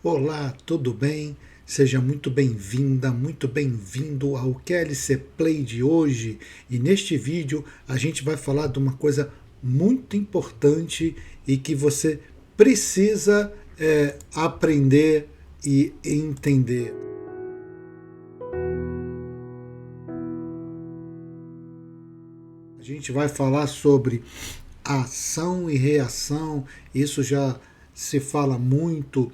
Olá, tudo bem? Seja muito bem-vinda, muito bem-vindo ao QLC Play de hoje. E neste vídeo a gente vai falar de uma coisa muito importante e que você precisa aprender e entender. A gente vai falar sobre ação e reação. Isso já se fala muito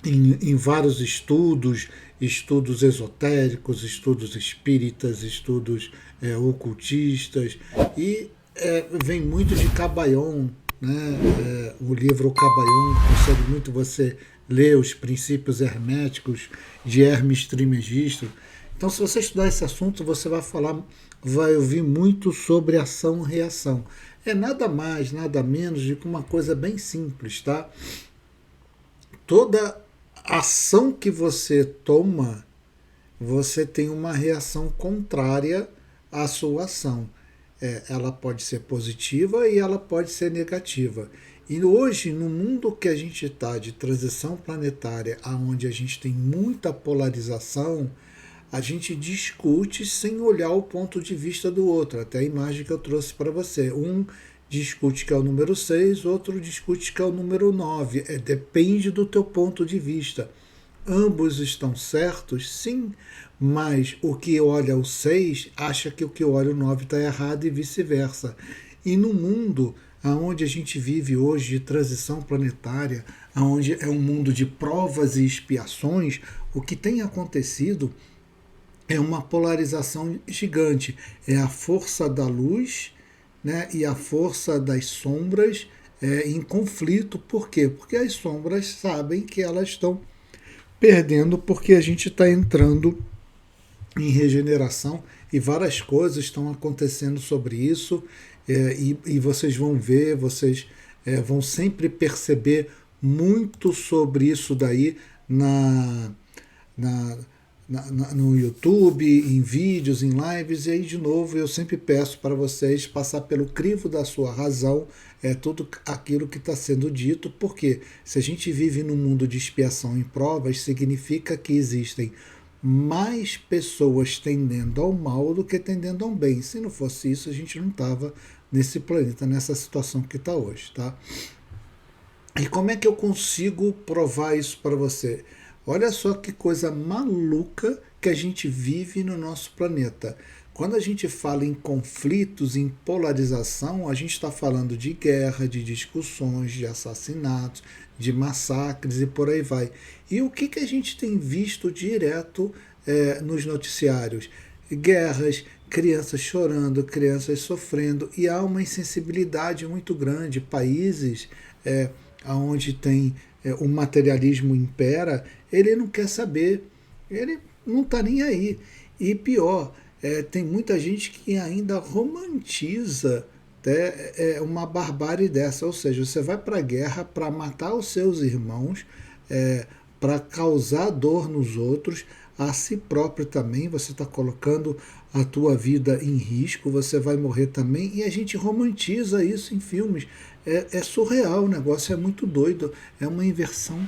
em vários estudos, estudos esotéricos, estudos espíritas, estudos ocultistas, e vem muito de Cabayon, né? O livro Cabayon consegue muito você ler os princípios herméticos de Hermes Trismegisto. Então, se você estudar esse assunto, você vai ouvir muito sobre ação e reação. É nada mais, nada menos do que uma coisa bem simples, tá? Toda ação que você toma, você tem uma reação contrária à sua ação. Ela pode ser positiva e ela pode ser negativa. E hoje, no mundo que a gente está de transição planetária, onde a gente tem muita polarização, a gente discute sem olhar o ponto de vista do outro. Até a imagem que eu trouxe para você. Um discute que é o número 6, outro discute que é o número 9. Depende do teu ponto de vista. Ambos estão certos? Sim, mas o que olha o 6 acha que o que olha o 9 está errado e vice-versa. E no mundo onde a gente vive hoje de transição planetária, onde é um mundo de provas e expiações, o que tem acontecido é uma polarização gigante. É a força da luz, né, e a força das sombras em conflito. Por quê? Porque as sombras sabem que elas estão perdendo, porque a gente está entrando em regeneração e várias coisas estão acontecendo sobre isso, e vocês vão ver, vocês vão sempre perceber muito sobre isso daí na, no YouTube, em vídeos, em lives. E aí, de novo, eu sempre peço para vocês passar pelo crivo da sua razão tudo aquilo que está sendo dito, porque se a gente vive num mundo de expiação e provas, significa que existem mais pessoas tendendo ao mal do que tendendo ao bem. Se não fosse isso, a gente não estava nesse planeta, nessa situação que está hoje, tá? E como é que eu consigo provar isso para você? Olha só que coisa maluca que a gente vive no nosso planeta. Quando a gente fala em conflitos, em polarização, a gente está falando de guerra, de discussões, de assassinatos, de massacres e por aí vai. E o que a gente tem visto direto nos noticiários? Guerras, crianças chorando, crianças sofrendo, e há uma insensibilidade muito grande. Países onde tem o materialismo impera, ele não quer saber, ele não está nem aí. E pior, tem muita gente que ainda romantiza uma barbárie dessa, ou seja, você vai para a guerra para matar os seus irmãos, para causar dor nos outros, a si próprio também, você está colocando a tua vida em risco, você vai morrer também, e a gente romantiza isso em filmes. É surreal, o negócio é muito doido, é uma inversão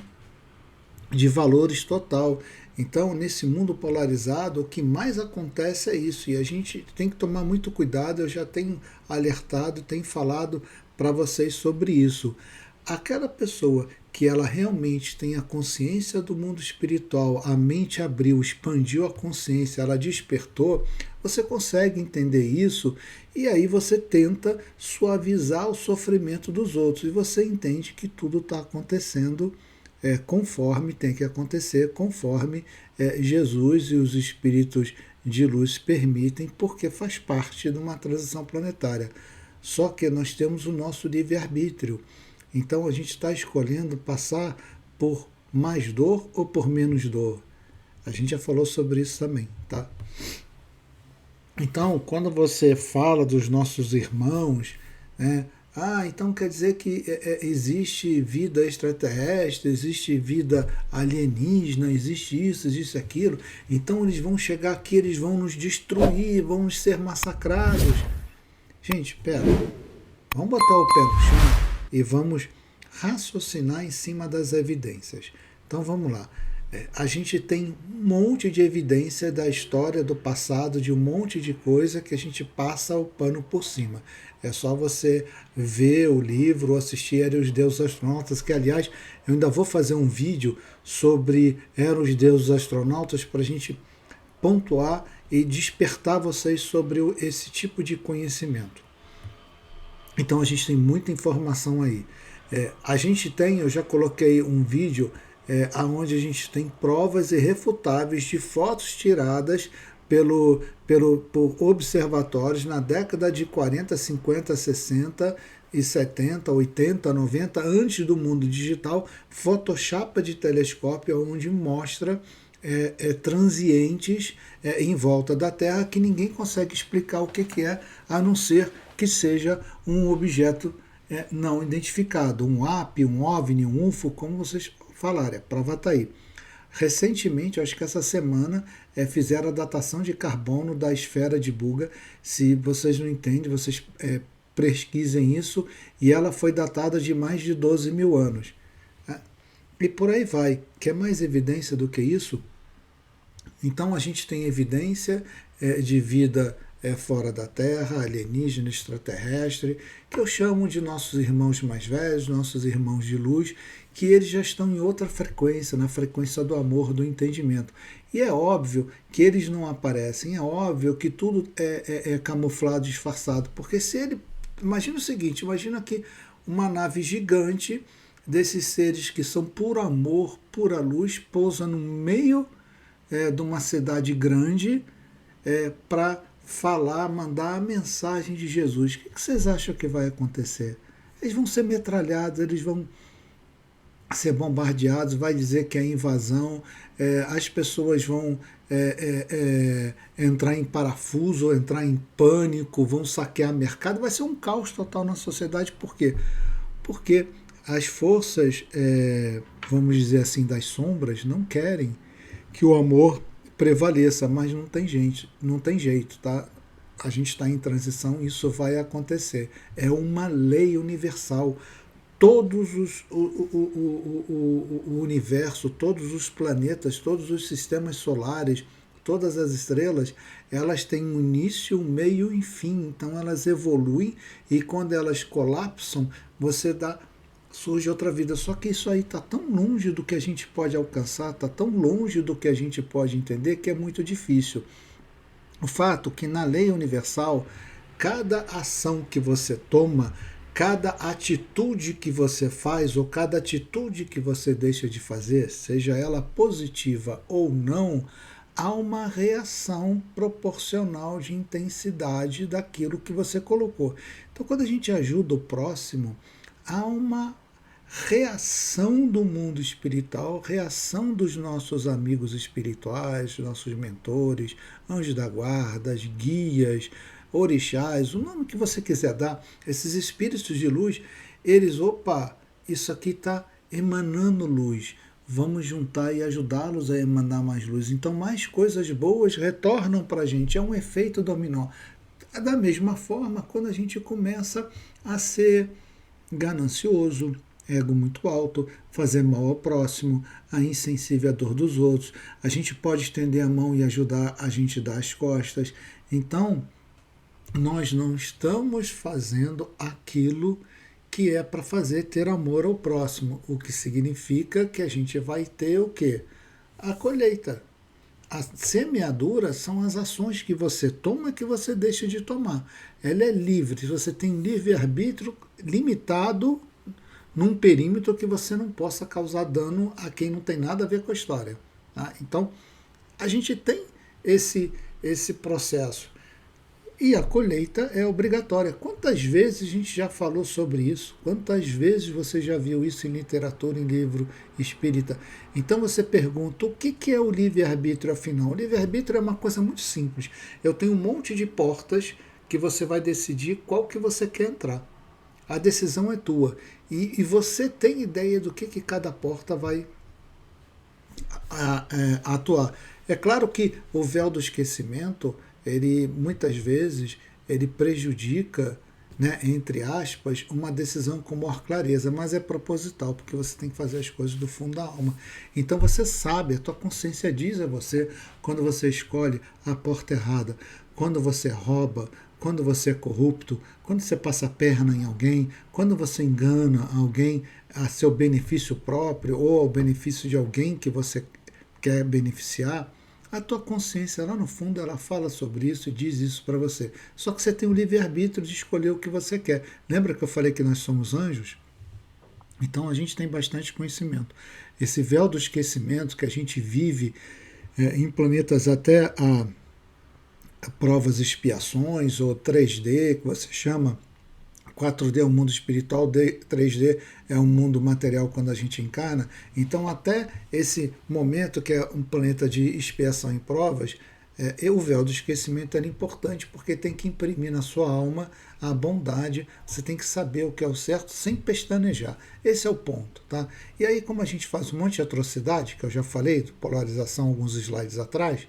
de valores total. Então, nesse mundo polarizado, o que mais acontece é isso, e a gente tem que tomar muito cuidado. Eu já tenho alertado, tenho falado para vocês sobre isso. Aquela pessoa que ela realmente tem a consciência do mundo espiritual, a mente abriu, expandiu a consciência, ela despertou, você consegue entender isso, e aí você tenta suavizar o sofrimento dos outros, e você entende que tudo está acontecendo conforme tem que acontecer, conforme Jesus e os espíritos de luz permitem, porque faz parte de uma transição planetária. Só que nós temos o nosso livre-arbítrio. Então a gente está escolhendo passar por mais dor ou por menos dor. A gente já falou sobre isso também, tá? Então, quando você fala dos nossos irmãos, né? Então quer dizer que existe vida extraterrestre, existe vida alienígena, existe isso, existe aquilo. Então eles vão chegar aqui, eles vão nos destruir, vamos ser massacrados. Gente, pera, vamos botar o pé no chão e vamos raciocinar em cima das evidências. Então vamos lá. A gente tem um monte de evidência da história, do passado, de um monte de coisa que a gente passa o pano por cima. É só você ver o livro ou assistir Eram os Deuses Astronautas, que aliás eu ainda vou fazer um vídeo sobre Eram os Deuses Astronautas para a gente pontuar e despertar vocês sobre esse tipo de conhecimento. Então a gente tem muita informação aí. A gente tem, eu já coloquei um vídeo onde a gente tem provas irrefutáveis de fotos tiradas por observatórios na década de 40, 50, 60 e 70, 80, 90, antes do mundo digital, photoshapa de telescópio onde mostra transientes em volta da Terra que ninguém consegue explicar o que é, a não ser que seja um objeto não identificado, um AP, um OVNI, um UFO, como vocês falaram, a prova está aí. Recentemente, acho que essa semana, fizeram a datação de carbono da esfera de Buga. Se vocês não entendem, vocês pesquisem isso, e ela foi datada de mais de 12 mil anos. E por aí vai. Quer mais evidência do que isso? Então a gente tem evidência de vida fora da Terra, alienígena, extraterrestre, que eu chamo de nossos irmãos mais velhos, nossos irmãos de luz, que eles já estão em outra frequência, na frequência do amor, do entendimento. E é óbvio que eles não aparecem, é óbvio que tudo é camuflado, disfarçado, porque se ele... Imagina o seguinte, imagina que uma nave gigante desses seres que são puro amor, pura luz, pousa no meio de uma cidade grande para falar, mandar a mensagem de Jesus. O que vocês acham que vai acontecer? Eles vão ser metralhados, eles vão ser bombardeados, vai dizer que é invasão, as pessoas vão entrar em parafuso, entrar em pânico, vão saquear mercado, vai ser um caos total na sociedade. Por quê? Porque as forças, vamos dizer assim, das sombras, não querem que o amor prevaleça, mas não tem jeito, tá? A gente está em transição, isso vai acontecer. É uma lei universal. Todos o universo, todos os planetas, todos os sistemas solares, todas as estrelas, elas têm um início, um meio e um fim. Então elas evoluem e quando elas colapsam, surge outra vida. Só que isso aí está tão longe do que a gente pode alcançar, está tão longe do que a gente pode entender, que é muito difícil. O fato que na lei universal, cada ação que você toma, cada atitude que você faz ou cada atitude que você deixa de fazer, seja ela positiva ou não, há uma reação proporcional de intensidade daquilo que você colocou. Então, quando a gente ajuda o próximo, há uma reação do mundo espiritual, reação dos nossos amigos espirituais, nossos mentores, anjos da guarda, guias, orixás, o nome que você quiser dar, esses espíritos de luz, eles, isso aqui está emanando luz, vamos juntar e ajudá-los a emanar mais luz. Então mais coisas boas retornam para a gente, é um efeito dominó. Da mesma forma, quando a gente começa a ser ganancioso, ego muito alto, fazer mal ao próximo, a insensível à dor dos outros, a gente pode estender a mão e ajudar a gente dar as costas. Então, nós não estamos fazendo aquilo que é para fazer, ter amor ao próximo, o que significa que a gente vai ter o quê? A colheita. A semeadura são as ações que você toma e que você deixa de tomar. Ela é livre, você tem livre-arbítrio limitado num perímetro que você não possa causar dano a quem não tem nada a ver com a história. Tá? Então, a gente tem esse processo. E a colheita é obrigatória. Quantas vezes a gente já falou sobre isso? Quantas vezes você já viu isso em literatura, em livro espírita? Então você pergunta, o que é o livre-arbítrio afinal? O livre-arbítrio é uma coisa muito simples. Eu tenho um monte de portas que você vai decidir qual que você quer entrar. A decisão é tua. E você tem ideia do que cada porta vai atuar. É claro que o véu do esquecimento, ele muitas vezes ele prejudica né, entre aspas, uma decisão com maior clareza, mas é proposital, porque você tem que fazer as coisas do fundo da alma. Então você sabe, a tua consciência diz a você quando você escolhe a porta errada, quando você rouba, quando você é corrupto, quando você passa a perna em alguém, quando você engana alguém a seu benefício próprio ou ao benefício de alguém que você quer beneficiar. A tua consciência lá no fundo ela fala sobre isso e diz isso para você. Só que você tem o livre-arbítrio de escolher o que você quer. Lembra que eu falei que nós somos anjos? Então a gente tem bastante conhecimento. Esse véu do esquecimento que a gente vive em planetas até a provas e expiações, ou 3D, que você chama. 4D é um mundo espiritual, 3D é um mundo material quando a gente encarna. Então, até esse momento, que é um planeta de expiação e provas, o véu do esquecimento era importante, porque tem que imprimir na sua alma a bondade, você tem que saber o que é o certo sem pestanejar. Esse é o ponto. Tá? E aí, como a gente faz um monte de atrocidade, que eu já falei, polarização alguns slides atrás,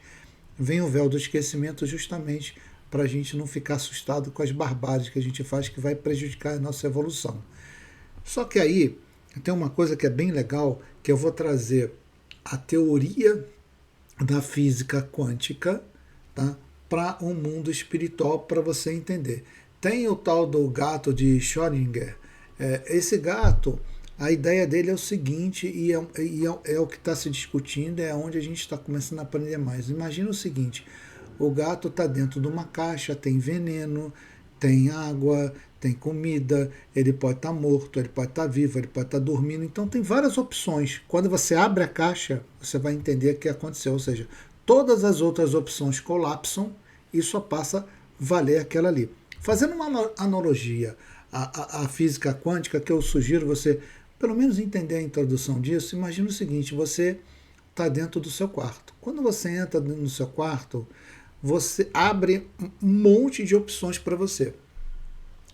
vem o véu do esquecimento justamente para a gente não ficar assustado com as barbáries que a gente faz, que vai prejudicar a nossa evolução. Só que aí tem uma coisa que é bem legal, que eu vou trazer a teoria da física quântica, tá, para um mundo espiritual, para você entender. Tem o tal do gato de Schrödinger. Esse gato, a ideia dele é o seguinte, e é o que está se discutindo, é onde a gente está começando a aprender mais. Imagina o seguinte: o gato está dentro de uma caixa, tem veneno, tem água, tem comida, ele pode estar morto, ele pode estar vivo, ele pode estar dormindo. Então tem várias opções. Quando você abre a caixa, você vai entender o que aconteceu. Ou seja, todas as outras opções colapsam e só passa a valer aquela ali. Fazendo uma analogia à física quântica, que eu sugiro você pelo menos entender a introdução disso, imagina o seguinte: você está dentro do seu quarto. Quando você entra no seu quarto, você abre um monte de opções para você.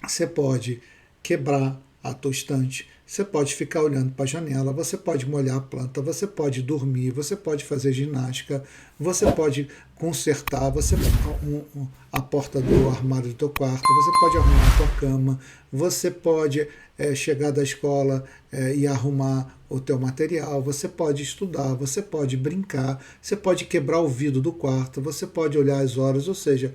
Você pode quebrar a tua estante, você pode ficar olhando para a janela, você pode molhar a planta, você pode dormir, você pode fazer ginástica, você pode consertar a porta do armário do teu quarto, você pode arrumar a tua cama, você pode chegar da escola e arrumar o teu material, você pode estudar, você pode brincar, você pode quebrar o vidro do quarto, você pode olhar as horas, ou seja,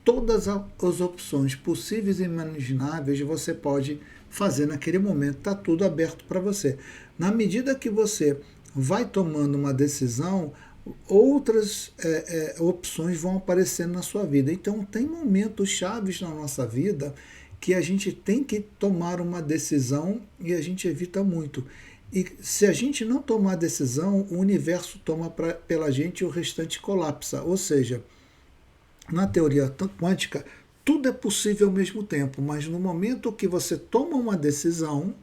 todas as opções possíveis e imagináveis você pode fazer naquele momento, está tudo aberto para você. Na medida que você vai tomando uma decisão, outras opções vão aparecendo na sua vida. Então tem momentos chaves na nossa vida que a gente tem que tomar uma decisão e a gente evita muito. E se a gente não tomar decisão, o universo toma pela gente e o restante colapsa. Ou seja, na teoria quântica, tudo é possível ao mesmo tempo, mas no momento que você toma uma decisão,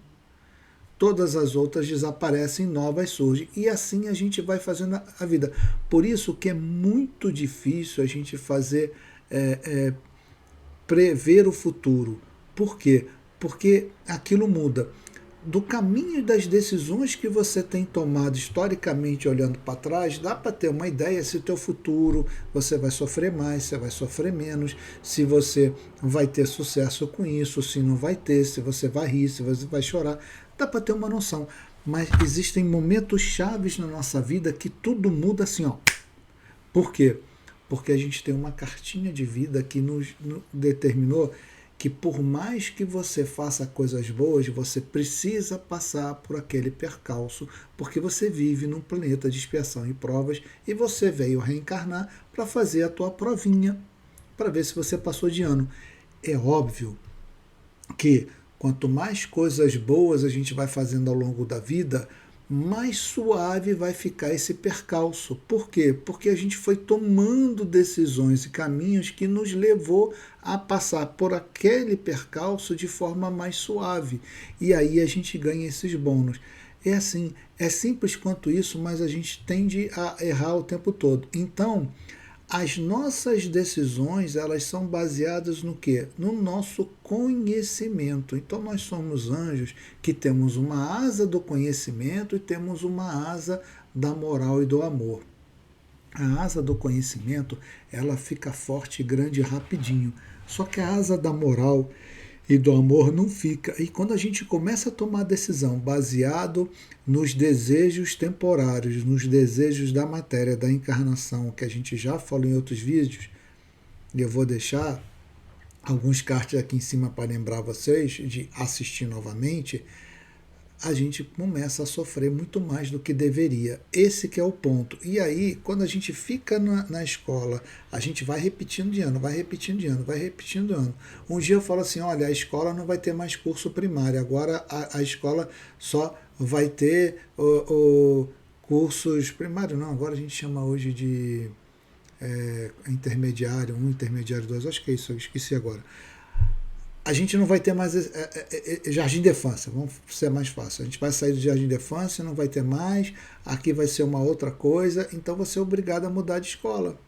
todas as outras desaparecem, novas surgem, e assim a gente vai fazendo a vida. Por isso que é muito difícil a gente fazer, prever o futuro. Por quê? Porque aquilo muda. Do caminho das decisões que você tem tomado historicamente olhando para trás, dá para ter uma ideia se o teu futuro você vai sofrer mais, se vai sofrer menos, se você vai ter sucesso com isso, se não vai ter, se você vai rir, se você vai chorar, dá para ter uma noção. Mas existem momentos chaves na nossa vida que tudo muda assim, ó. Por quê? Porque a gente tem uma cartinha de vida que nos determinou que por mais que você faça coisas boas, você precisa passar por aquele percalço, porque você vive num planeta de expiação e provas e você veio reencarnar para fazer a tua provinha, para ver se você passou de ano. É óbvio que quanto mais coisas boas a gente vai fazendo ao longo da vida, mais suave vai ficar esse percalço. Por quê? Porque a gente foi tomando decisões e caminhos que nos levou a passar por aquele percalço de forma mais suave. E aí a gente ganha esses bônus. É assim, é simples quanto isso, mas a gente tende a errar o tempo todo. Então, as nossas decisões, elas são baseadas no quê? No nosso conhecimento. Então nós somos anjos que temos uma asa do conhecimento e temos uma asa da moral e do amor. A asa do conhecimento, ela fica forte, grande e rapidinho. Só que a asa da moral e do amor não fica. E quando a gente começa a tomar decisão baseado nos desejos temporários, nos desejos da matéria, da encarnação, que a gente já falou em outros vídeos, e eu vou deixar alguns cards aqui em cima para lembrar vocês de assistir novamente, a gente começa a sofrer muito mais do que deveria. Esse que é o ponto. E aí, quando a gente fica na escola, a gente vai repetindo de ano, vai repetindo de ano, vai repetindo de ano. Um dia eu falo assim, olha, a escola não vai ter mais curso primário, agora a escola só vai ter cursos primários, não, agora a gente chama hoje de intermediário 1, intermediário 2, acho que é isso, eu esqueci agora. A gente não vai ter mais jardim de infância, vamos ser mais fácil. A gente vai sair do jardim de infância, não vai ter mais, aqui vai ser uma outra coisa, então você é obrigado a mudar de escola.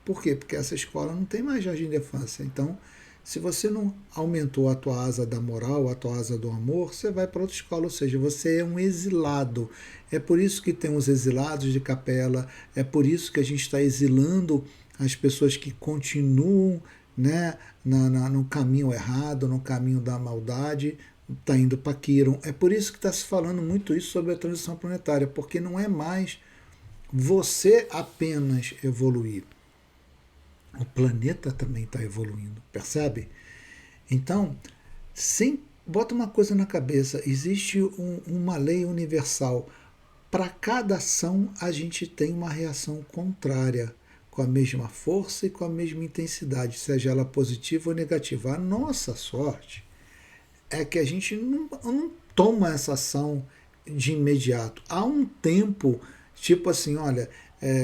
Por quê? Porque essa escola não tem mais jardim de infância. Então, se você não aumentou a tua asa da moral, a tua asa do amor, você vai para outra escola, ou seja, você é um exilado. É por isso que tem os exilados de capela, é por isso que a gente está exilando as pessoas que continuam, né, no caminho errado, no caminho da maldade, está indo para Quiron. É por isso que está se falando muito isso sobre a transição planetária, porque não é mais você apenas evoluir. O planeta também está evoluindo, percebe? Então, bota uma coisa na cabeça, existe uma lei universal. Para cada ação, a gente tem uma reação contrária, com a mesma força e com a mesma intensidade, seja ela positiva ou negativa. A nossa sorte é que a gente não toma essa ação de imediato. Há um tempo, tipo assim, olha,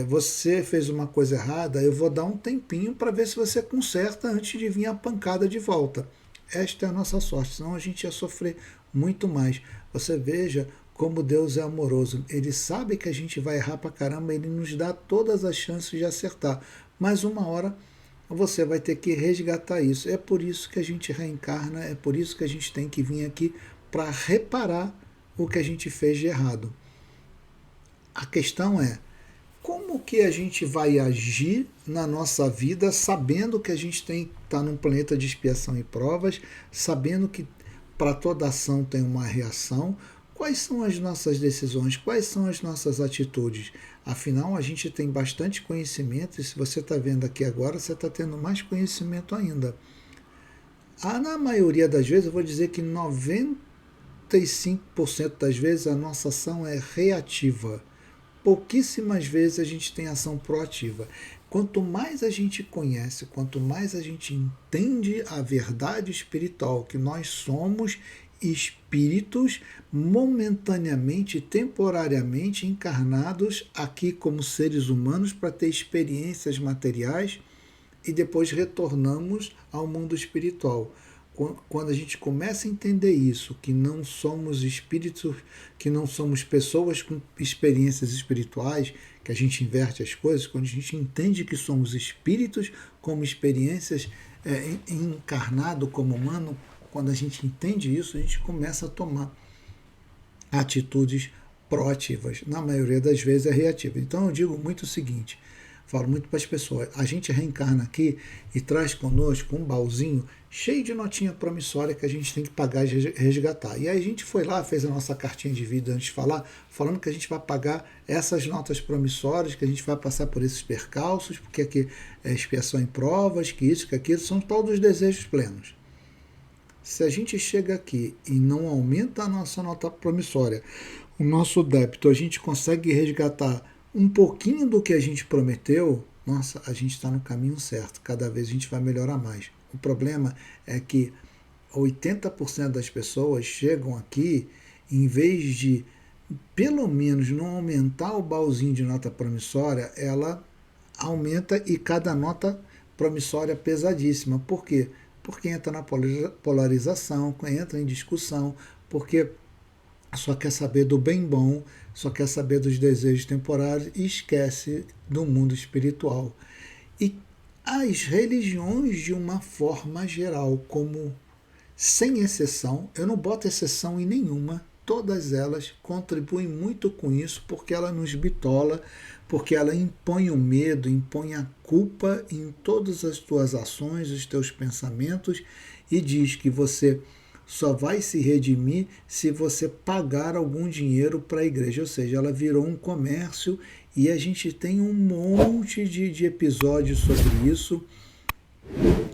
você fez uma coisa errada, eu vou dar um tempinho para ver se você conserta antes de vir a pancada de volta. Esta é a nossa sorte, senão a gente ia sofrer muito mais. Você veja como Deus é amoroso. Ele sabe que a gente vai errar pra caramba, ele nos dá todas as chances de acertar. Mas uma hora você vai ter que resgatar isso. É por isso que a gente reencarna, é por isso que a gente tem que vir aqui para reparar o que a gente fez de errado. A questão é, como que a gente vai agir na nossa vida sabendo que a gente está num planeta de expiação e provas, sabendo que para toda ação tem uma reação? Quais são as nossas decisões? Quais são as nossas atitudes? Afinal, a gente tem bastante conhecimento e se você está vendo aqui agora, você está tendo mais conhecimento ainda. Na maioria das vezes, eu vou dizer que 95% das vezes a nossa ação é reativa. Pouquíssimas vezes a gente tem ação proativa. Quanto mais a gente conhece, quanto mais a gente entende a verdade espiritual, que nós somos espíritos momentaneamente, temporariamente encarnados aqui como seres humanos para ter experiências materiais e depois retornamos ao mundo espiritual. Quando a gente começa a entender isso, que não somos espíritos, que não somos pessoas com experiências espirituais, que a gente inverte as coisas, quando a gente entende que somos espíritos como experiências encarnado como humano, quando a gente entende isso, a gente começa a tomar atitudes proativas. Na maioria das vezes é reativa. Então eu digo muito o seguinte, falo muito para as pessoas, a gente reencarna aqui e traz conosco um baúzinho cheio de notinha promissória que a gente tem que pagar e resgatar. E aí a gente foi lá, fez a nossa cartinha de vida antes de falar, falando que a gente vai pagar essas notas promissórias, que a gente vai passar por esses percalços, porque aqui é expiação em provas, que isso, que aquilo, são todos desejos plenos. Se a gente chega aqui e não aumenta a nossa nota promissória, o nosso débito, a gente consegue resgatar um pouquinho do que a gente prometeu, nossa, a gente está no caminho certo, cada vez a gente vai melhorar mais. O problema é que 80% das pessoas chegam aqui, em vez de, pelo menos, não aumentar o baúzinho de nota promissória, ela aumenta e cada nota promissória é pesadíssima. Por quê? Porque entra na polarização, entra em discussão, porque só quer saber do bem bom, só quer saber dos desejos temporários e esquece do mundo espiritual. E as religiões, de uma forma geral, como sem exceção, eu não boto exceção em nenhuma, todas elas contribuem muito com isso, porque ela nos bitola, porque ela impõe o medo, impõe a culpa em todas as tuas ações, os teus pensamentos, e diz que você só vai se redimir se você pagar algum dinheiro para a igreja, ou seja, ela virou um comércio e a gente tem um monte de episódios sobre isso.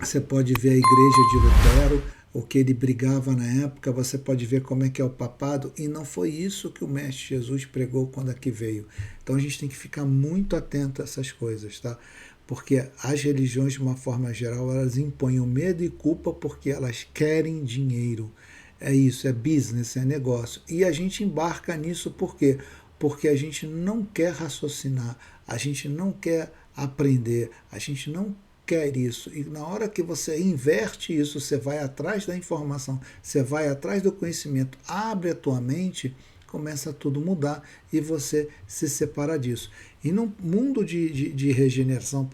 Você pode ver a igreja de Lutero, o que ele brigava na época, você pode ver como é que é o papado, e não foi isso que o Mestre Jesus pregou quando aqui veio. Então a gente tem que ficar muito atento a essas coisas, tá? Porque as religiões, de uma forma geral, elas impõem medo e culpa porque elas querem dinheiro. É isso, é business, é negócio. E a gente embarca nisso por quê? Porque a gente não quer raciocinar, a gente não quer aprender, a gente não quer isso. E na hora que você inverte isso, você vai atrás da informação, você vai atrás do conhecimento, abre a tua mente, começa a tudo mudar e você se separa disso. E no mundo de regeneração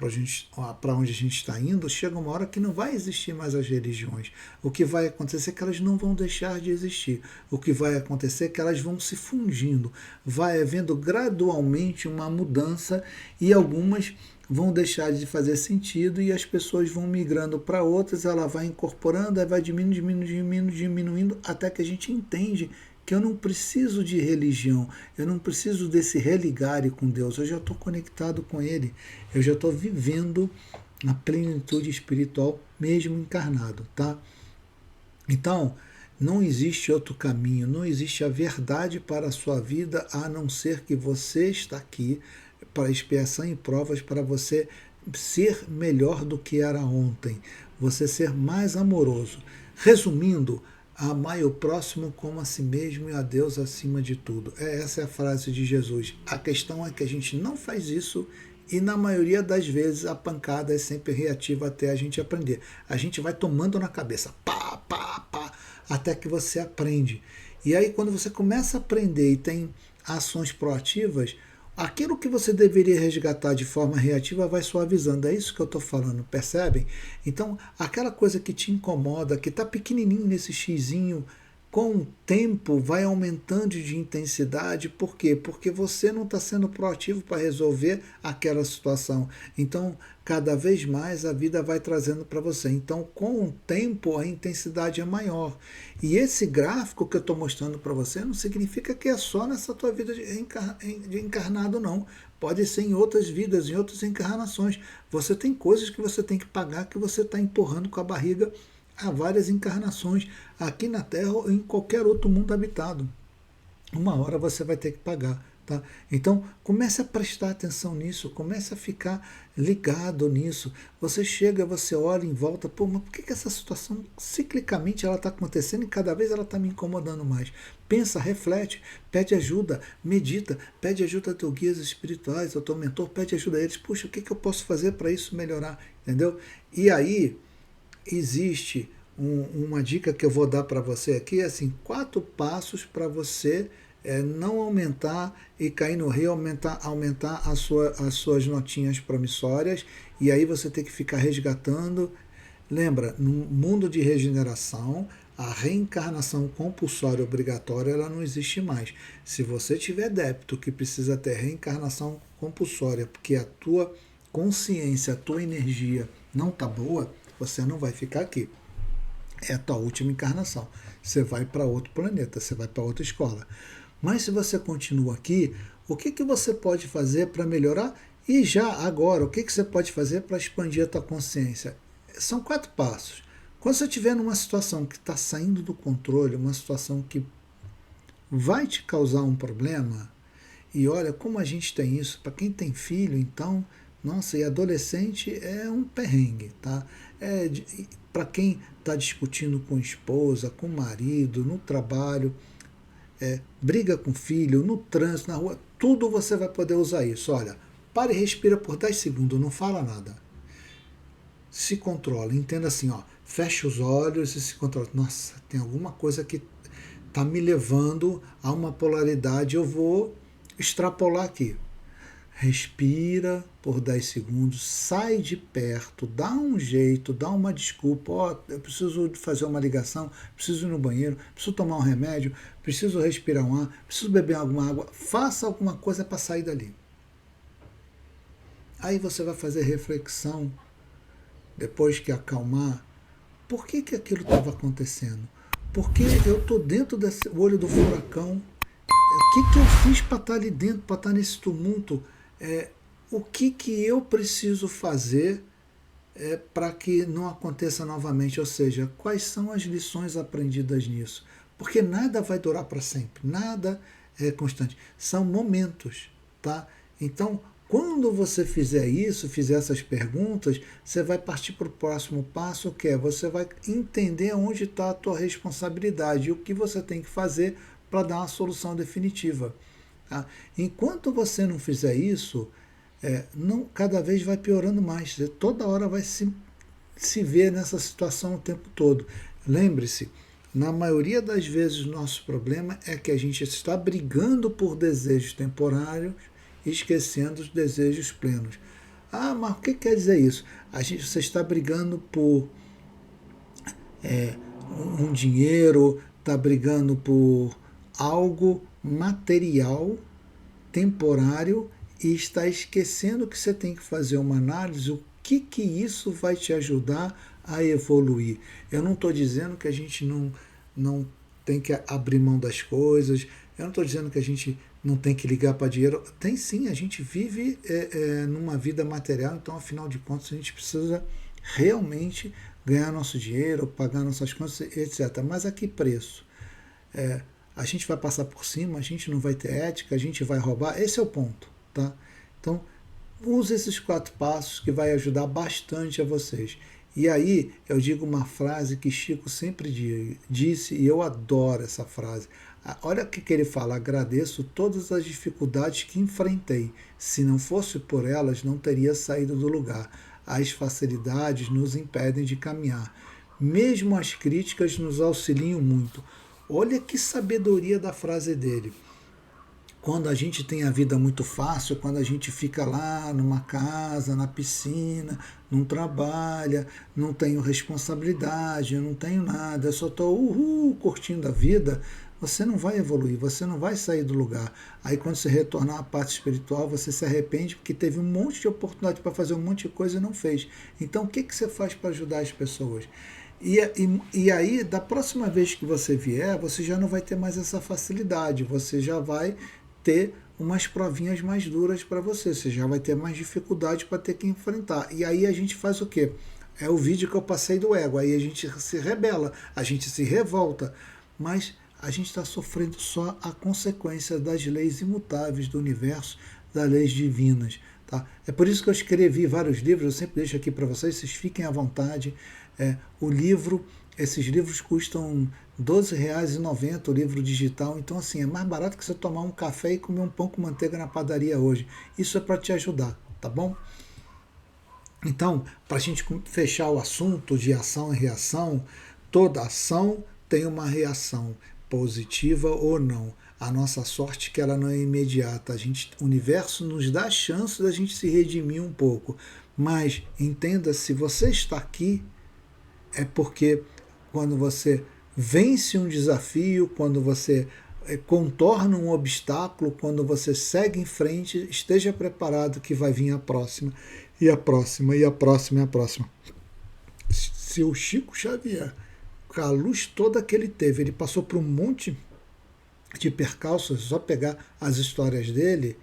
para onde a gente está indo, chega uma hora que não vai existir mais as religiões. O que vai acontecer é que elas não vão deixar de existir. O que vai acontecer é que elas vão se fundindo. Vai havendo gradualmente uma mudança e algumas vão deixar de fazer sentido e as pessoas vão migrando para outras, ela vai incorporando, aí vai diminuindo, até que a gente entende que eu não preciso de religião, eu não preciso desse religare com Deus, eu já estou conectado com Ele, eu já estou vivendo a plenitude espiritual mesmo encarnado, tá? Então, não existe outro caminho, não existe a verdade para a sua vida a não ser que você está aqui para expiação e provas para você ser melhor do que era ontem, você ser mais amoroso. Resumindo, amai o próximo como a si mesmo e a Deus acima de tudo. Essa é a frase de Jesus. A questão é que a gente não faz isso e na maioria das vezes a pancada é sempre reativa até a gente aprender. A gente vai tomando na cabeça, pá, pá, pá, até que você aprende. E aí quando você começa a aprender e tem ações proativas, aquilo que você deveria resgatar de forma reativa vai suavizando. É isso que eu estou falando, percebem? Então, aquela coisa que te incomoda, que está pequenininho nesse xizinho, com o tempo vai aumentando de intensidade. Por quê? Porque você não está sendo proativo para resolver aquela situação. Então, cada vez mais a vida vai trazendo para você. Então, com o tempo, a intensidade é maior. E esse gráfico que eu estou mostrando para você não significa que é só nessa tua vida de encarnado, não. Pode ser em outras vidas, em outras encarnações. Você tem coisas que você tem que pagar, que você está empurrando com a barriga há várias encarnações, aqui na Terra ou em qualquer outro mundo habitado. Uma hora você vai ter que pagar. Tá? Então, comece a prestar atenção nisso, comece a ficar ligado nisso. Você chega, você olha em volta, pô, mas por que essa situação ciclicamente ela está acontecendo e cada vez ela está me incomodando mais? Pensa, reflete, pede ajuda, medita, pede ajuda a teus guias espirituais, ao teu mentor, pede ajuda a eles. Puxa, o que eu posso fazer para isso melhorar? Entendeu? E aí, existe uma dica que eu vou dar para você aqui, assim, 4 passos para você não aumentar e cair no rio, aumentar as suas notinhas promissórias, e aí você tem que ficar resgatando. Lembra, no mundo de regeneração, a reencarnação compulsória obrigatória ela não existe mais. Se você tiver débito que precisa ter reencarnação compulsória, porque a tua consciência, a tua energia não está boa, você não vai ficar aqui. É a tua última encarnação. Você vai para outro planeta, você vai para outra escola. Mas se você continua aqui, o que você pode fazer para melhorar? E já agora, o que você pode fazer para expandir a tua consciência? São 4 passos. Quando você estiver numa situação que está saindo do controle, uma situação que vai te causar um problema, e olha como a gente tem isso, para quem tem filho, então, nossa, e adolescente é um perrengue, tá? Para quem está discutindo com esposa, com marido, no trabalho, briga com filho, no trânsito, na rua, tudo você vai poder usar isso. Olha, para e respira por 10 segundos, não fala nada. Se controla, entenda assim, ó, fecha os olhos e se controla. Nossa, tem alguma coisa que está me levando a uma polaridade, eu vou extrapolar aqui. Respira por 10 segundos, sai de perto, dá um jeito, dá uma desculpa. Ó, eu preciso fazer uma ligação, preciso ir no banheiro, preciso tomar um remédio, preciso respirar um ar, preciso beber alguma água. Faça alguma coisa para sair dali. Aí você vai fazer reflexão, depois que acalmar, Por que, que aquilo estava acontecendo? Porque eu estou dentro desse olho do furacão. O que, que eu fiz para estar ali dentro, para estar nesse tumulto? O que, que eu preciso fazer para que não aconteça novamente? Ou seja, quais são as lições aprendidas nisso? Porque nada vai durar para sempre, nada é constante. São momentos, tá? Então, quando você fizer isso, fizer essas perguntas, você vai partir para o próximo passo, que é você vai entender onde está a tua responsabilidade e o que você tem que fazer para dar uma solução definitiva. Tá? Enquanto você não fizer isso, não, cada vez vai piorando mais. Você toda hora vai se ver nessa situação o tempo todo. Lembre-se, na maioria das vezes o nosso problema é que a gente está brigando por desejos temporários, esquecendo os desejos plenos. Ah, mas o que quer dizer isso? Você está brigando por um dinheiro, está brigando por algo material, temporário, e está esquecendo que você tem que fazer uma análise, o que isso vai te ajudar a evoluir. Eu não estou dizendo que a gente não tem que abrir mão das coisas, eu não estou dizendo que a gente não tem que ligar para dinheiro. Tem sim, a gente vive numa vida material, então afinal de contas a gente precisa realmente ganhar nosso dinheiro, pagar nossas contas, etc. Mas a que preço? A gente vai passar por cima, a gente não vai ter ética, a gente vai roubar, esse é o ponto. Tá? Então, use esses 4 passos que vai ajudar bastante a vocês. E aí, eu digo uma frase que Chico sempre disse, e eu adoro essa frase. Olha o que ele fala: agradeço todas as dificuldades que enfrentei. Se não fosse por elas, não teria saído do lugar. As facilidades nos impedem de caminhar. Mesmo as críticas nos auxiliam muito. Olha que sabedoria da frase dele. Quando a gente tem a vida muito fácil, quando a gente fica lá numa casa, na piscina, não trabalha, não tenho responsabilidade, eu não tenho nada, eu só estou curtindo a vida, você não vai evoluir, você não vai sair do lugar. Aí quando você retornar à parte espiritual, você se arrepende porque teve um monte de oportunidade para fazer um monte de coisa e não fez. Então o que você faz para ajudar as pessoas? E aí, da próxima vez que você vier, você já não vai ter mais essa facilidade, você já vai ter umas provinhas mais duras para você já vai ter mais dificuldade para ter que enfrentar. E aí a gente faz o quê? É o vídeo que eu passei do ego, aí a gente se rebela, a gente se revolta, mas a gente está sofrendo só a consequência das leis imutáveis do universo, das leis divinas. Tá? É por isso que eu escrevi vários livros, eu sempre deixo aqui para vocês fiquem à vontade. Esses livros custam R$12,90, o livro digital, então assim, é mais barato que você tomar um café e comer um pão com manteiga na padaria hoje. Isso é para te ajudar, tá bom? Então, para a gente fechar o assunto de ação e reação, toda ação tem uma reação, positiva ou não. A nossa sorte é que ela não é imediata. O universo nos dá a chance da gente se redimir um pouco. Mas entenda, se você está aqui, é porque quando você vence um desafio, quando você contorna um obstáculo, quando você segue em frente, esteja preparado que vai vir a próxima, e a próxima, e a próxima, e a próxima. Se o Chico Xavier, com a luz toda que ele teve, ele passou por um monte de percalços, só pegar as histórias dele,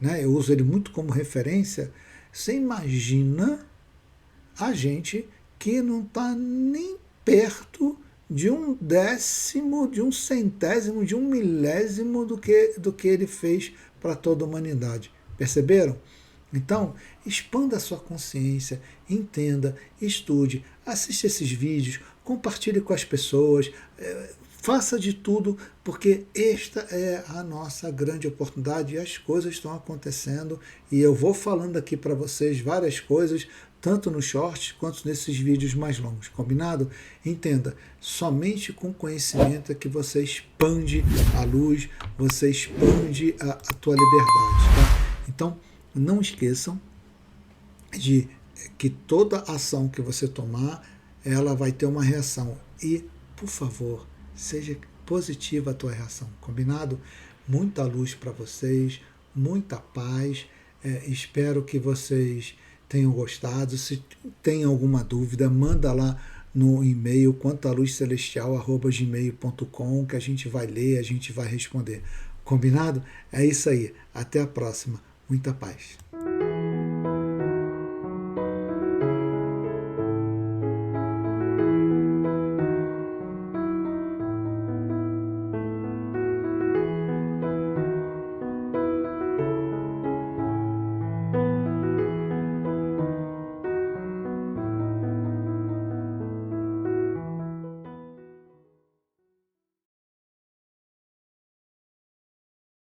né, eu uso ele muito como referência, você imagina a gente que não está nem perto de um décimo, de um centésimo, de um milésimo do que ele fez para toda a humanidade. Perceberam? Então, expanda a sua consciência, entenda, estude, assista esses vídeos, compartilhe com as pessoas, faça de tudo, porque esta é a nossa grande oportunidade e as coisas estão acontecendo e eu vou falando aqui para vocês várias coisas, tanto nos shorts quanto nesses vídeos mais longos, combinado? Entenda, somente com conhecimento é que você expande a luz, você expande a tua liberdade, tá? Então, não esqueçam de que toda ação que você tomar, ela vai ter uma reação. E, por favor, seja positiva a tua reação, combinado? Muita luz para vocês, muita paz. Espero que vocês tenham gostado. Se tem alguma dúvida, manda lá no e-mail quantaluzcelestial@gmail.com, que a gente vai ler, a gente vai responder. Combinado? É isso aí. Até a próxima. Muita paz.